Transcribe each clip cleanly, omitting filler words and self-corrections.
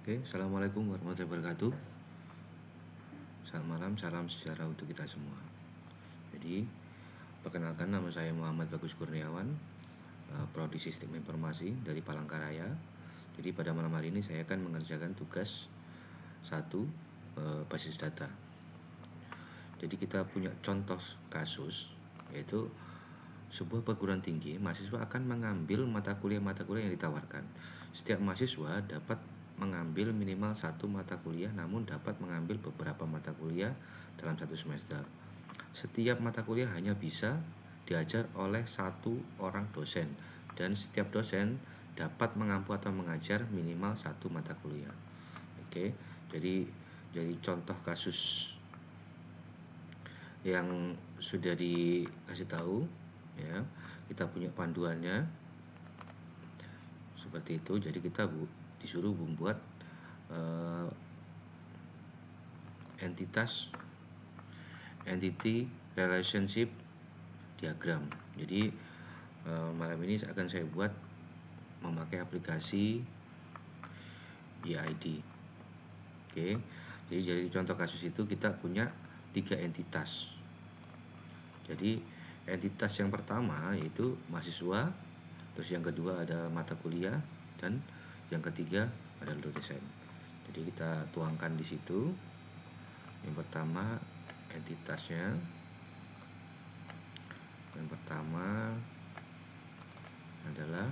Oke, Assalamualaikum warahmatullahi wabarakatuh. Selamat malam, salam sejahtera untuk kita semua. Jadi, perkenalkan, nama saya Muhammad Bagus Kurniawan, Prodi Sistem Informasi dari Palangkaraya. Jadi pada malam hari ini saya akan mengerjakan tugas 1, basis data. Jadi kita punya contoh kasus, yaitu sebuah perguruan tinggi, mahasiswa akan mengambil mata kuliah yang ditawarkan. Setiap mahasiswa dapat mengambil minimal 1 mata kuliah, namun dapat mengambil beberapa mata kuliah dalam 1 semester. Setiap mata kuliah hanya bisa diajar oleh 1 orang dosen, dan setiap dosen dapat mengampu atau mengajar minimal 1 mata kuliah. Oke, jadi contoh kasus yang sudah dikasih tahu, ya. Kita punya panduannya seperti itu. Jadi kita disuruh membuat entity relationship diagram. Jadi malam ini akan saya buat memakai aplikasi EID. Oke, jadi contoh kasus itu kita punya 3 entitas. Jadi entitas yang pertama yaitu mahasiswa, terus yang kedua ada mata kuliah, dan yang ketiga adalah dosen. Jadi kita tuangkan di situ. Yang pertama entitasnya, yang pertama adalah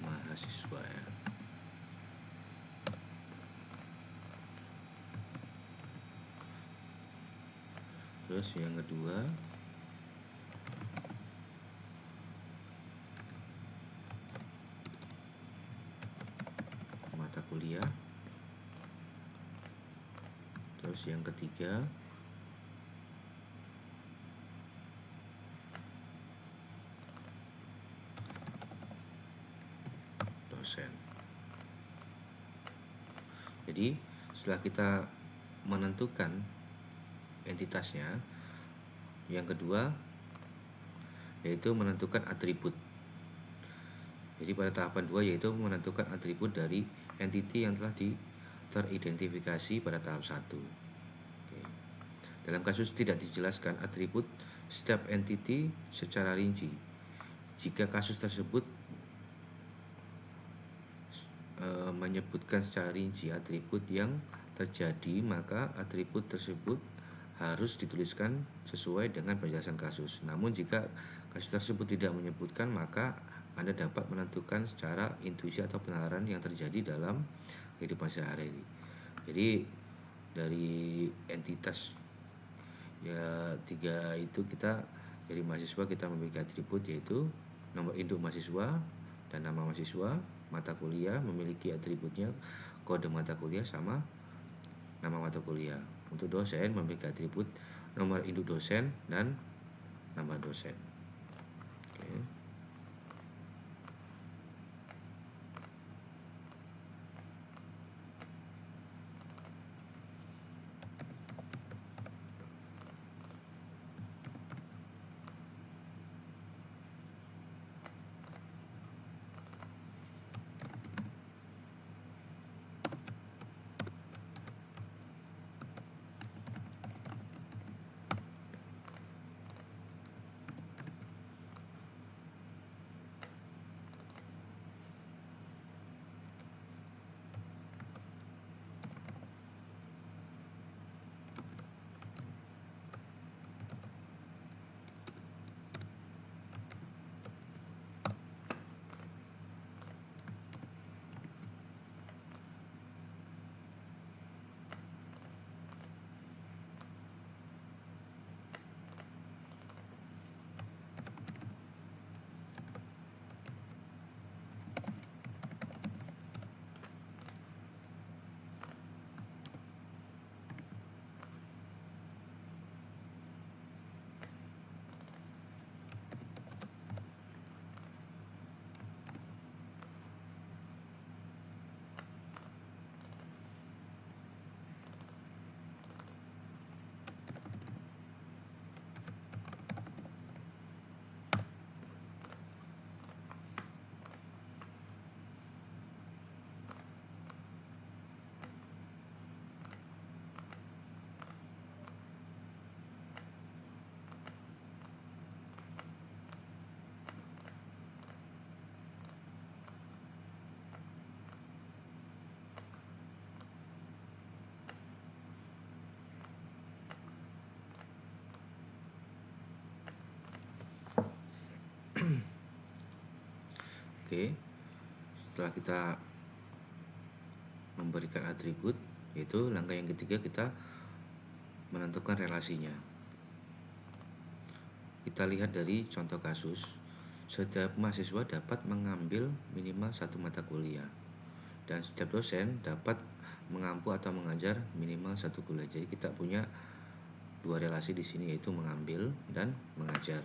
mahasiswa, ya. Terus yang kedua mata kuliah. Terus yang ketiga dosen. Jadi setelah kita menentukan entitasnya, yang kedua yaitu menentukan atribut. Jadi pada tahapan 2 yaitu menentukan atribut dari entity yang telah teridentifikasi pada tahap 1. Oke. Dalam kasus tidak dijelaskan atribut setiap entity secara rinci. Jika kasus tersebut menyebutkan secara rinci atribut yang terjadi, maka atribut tersebut harus dituliskan sesuai dengan penjelasan kasus. Namun jika kasus tersebut tidak menyebutkan, maka Anda dapat menentukan secara intuisi atau penalaran yang terjadi dalam kehidupan sehari-hari. Jadi dari entitas ya 3 itu, kita dari mahasiswa kita memiliki atribut yaitu nomor induk mahasiswa dan nama mahasiswa. Mata kuliah memiliki atributnya kode mata kuliah sama nama mata kuliah. Untuk dosen memiliki atribut nomor induk dosen dan nama dosen. Oke. Oke, setelah kita memberikan atribut, yaitu langkah yang ketiga kita menentukan relasinya. Kita lihat dari contoh kasus, setiap mahasiswa dapat mengambil minimal satu mata kuliah dan setiap dosen dapat mengampu atau mengajar minimal satu kuliah. Jadi kita punya dua relasi di sini, yaitu mengambil dan mengajar.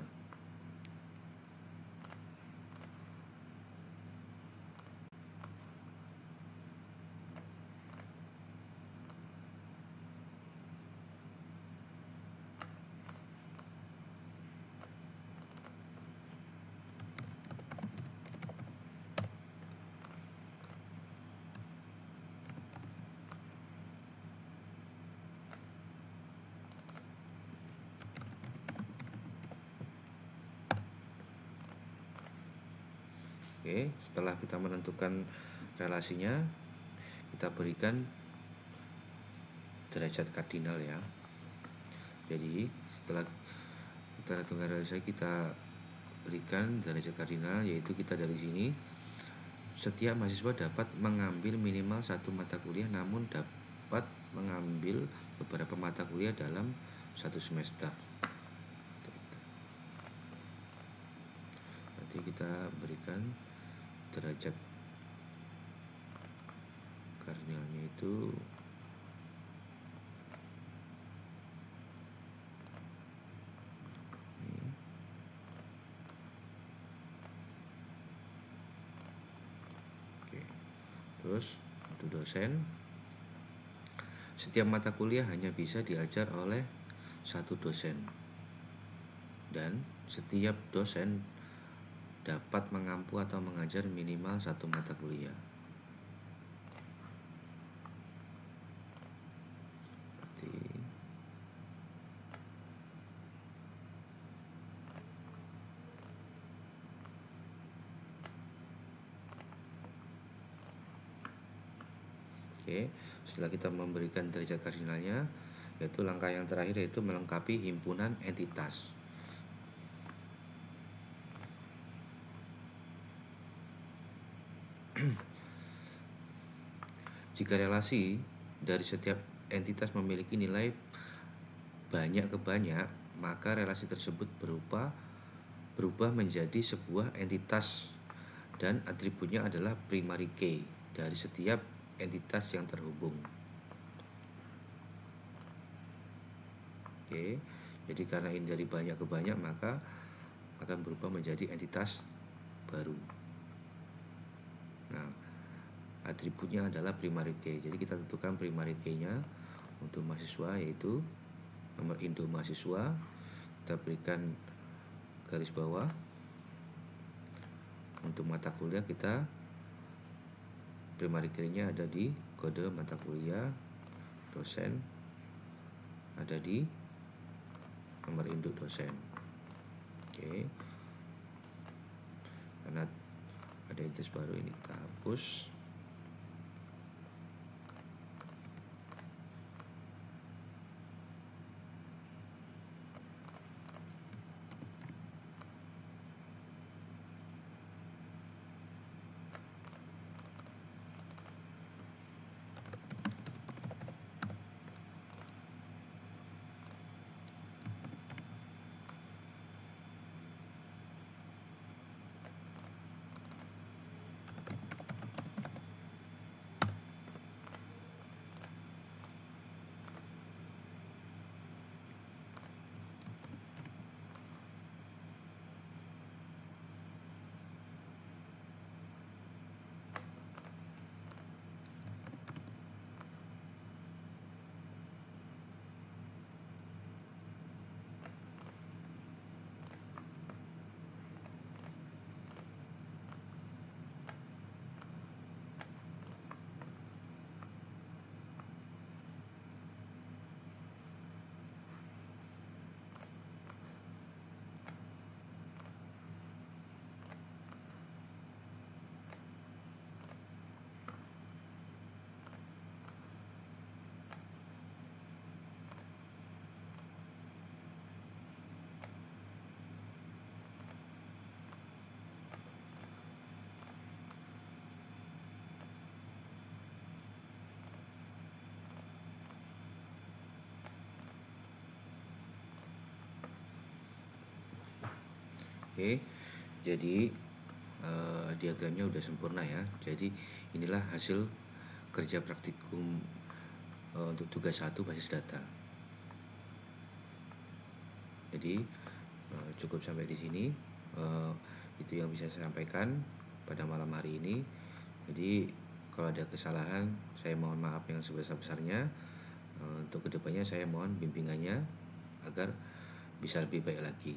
Oke, setelah kita menentukan relasinya, kita berikan derajat kardinal ya. Jadi setelah kita tentukan relasi, kita berikan derajat kardinal, yaitu kita dari sini setiap mahasiswa dapat mengambil minimal satu mata kuliah, namun dapat mengambil beberapa mata kuliah dalam satu semester. Nanti kita berikan derajat kardinalnya itu ini. Oke. Terus untuk dosen, setiap mata kuliah hanya bisa diajar oleh satu dosen dan setiap dosen dapat mengampu atau mengajar minimal satu mata kuliah. Oke, setelah kita memberikan derajat kardinalnya, yaitu langkah yang terakhir yaitu melengkapi himpunan entitas. Jika relasi dari setiap entitas memiliki nilai banyak ke banyak, maka relasi tersebut berubah menjadi sebuah entitas dan atributnya adalah primary key dari setiap entitas yang terhubung. Oke, jadi karena ini dari banyak ke banyak, maka akan berubah menjadi entitas baru. Nah, atributnya adalah primary key. Jadi kita tentukan primary key-nya untuk mahasiswa, yaitu nomor induk mahasiswa. Kita berikan garis bawah. Untuk mata kuliah kita primary key-nya ada di kode mata kuliah, dosen ada di nomor induk dosen. Oke, karena ada entitas baru ini kita hapus. Oke, jadi diagramnya udah sempurna ya. Jadi inilah hasil kerja praktikum untuk tugas 1 basis data. Jadi cukup sampai di sini. Itu yang bisa saya sampaikan pada malam hari ini. Jadi kalau ada kesalahan, saya mohon maaf yang sebesar-besarnya. Untuk kedepannya saya mohon bimbingannya agar bisa lebih baik lagi.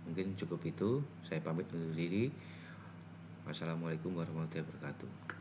Mungkin cukup itu. Saya pamit undur diri. Wassalamualaikum warahmatullahi wabarakatuh.